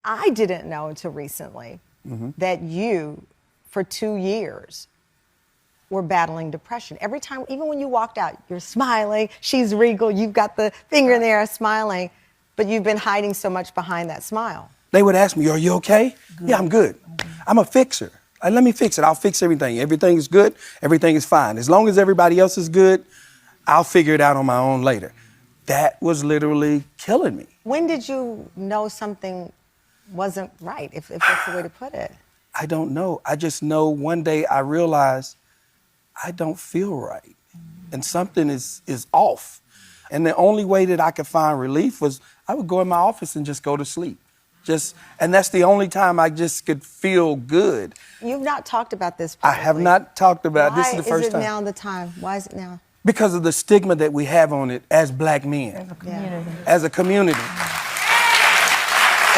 I didn't know until recently that you, for 2 years, were battling depression. Every time, even when you walked out, you're smiling, she's regal, you've got the finger in there smiling, but you've been hiding so much behind that smile. They would ask me, are you okay? Good. Yeah, I'm good. I'm a fixer. Let me fix it. I'll fix everything. Everything is good. Everything is fine. As long as everybody else is good, I'll figure it out on my own later. That was literally killing me. When did you know something wasn't right, if that's the way to put it? I don't know. I just know one day I realized I don't feel right. And something is off. And the only way that I could find relief was I would go in my office and just go to sleep. And that's the only time I just could feel good. You've not talked about this publicly. I have not talked about it. This is the first time. Why is it now the time? Why is it now? Because of the stigma that we have on it as black men. As a community. As a community.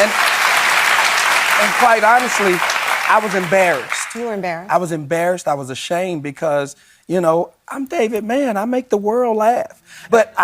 And quite honestly, I was embarrassed. You were embarrassed? I was embarrassed. I was ashamed because, you know, I'm David Mann. I make the world laugh. But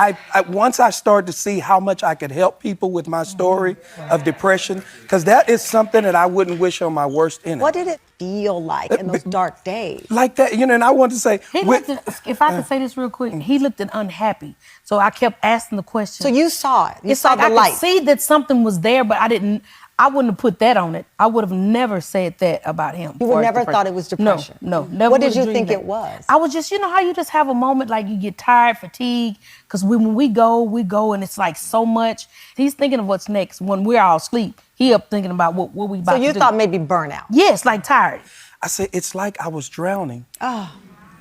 once I started to see how much I could help people with my story of depression, because that is something that I wouldn't wish on my worst enemy. What did it feel like in those dark days? Like that, you know, and I want to say... if I could say this real quick, he looked unhappy. So I kept asking the question. So you saw it. You it's saw like the light. I could see that something was there, but I wouldn't have put that on it. I would have never said that about him. You would never thought it was depression? No, never. What did you think it was? I was just, you know how you just have a moment like you get tired, fatigue, because when we go and it's like so much. He's thinking of what's next. When we're all asleep, he up thinking about what we about to do. So you thought maybe burnout? Yes, like tired. I said, it's like I was drowning,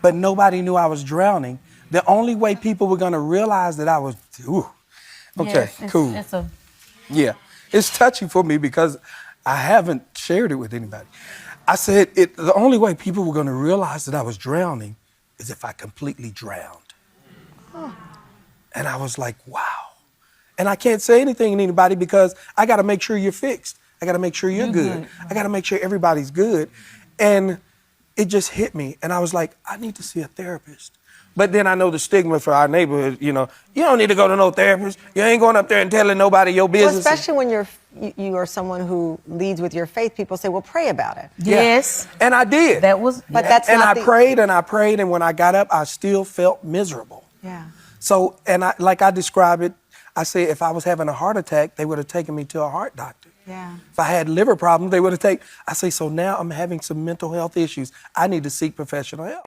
but nobody knew I was drowning. The only way people were going to realize that I was, okay, cool. Yeah. It's touchy for me because I haven't shared it with anybody. I said the only way people were going to realize that I was drowning is if I completely drowned. And I was like, wow. And I can't say anything to anybody because I got to make sure you're fixed. I got to make sure you're good. I got to make sure everybody's good. And it just hit me. And I was like, I need to see a therapist. But then I know the stigma for our neighborhood, you know, you don't need to go to no therapist. You ain't going up there and telling nobody your business. Well, especially when you are someone who leads with your faith, people say, well, pray about it. Yes. Yeah. And I did. But that's and not I prayed and I prayed, and when I got up, I still felt miserable. Yeah. So, and like I describe it, I say if I was having a heart attack, they would have taken me to a heart doctor. Yeah. If I had liver problems, they would have taken. I say, so now I'm having some mental health issues. I need to seek professional help.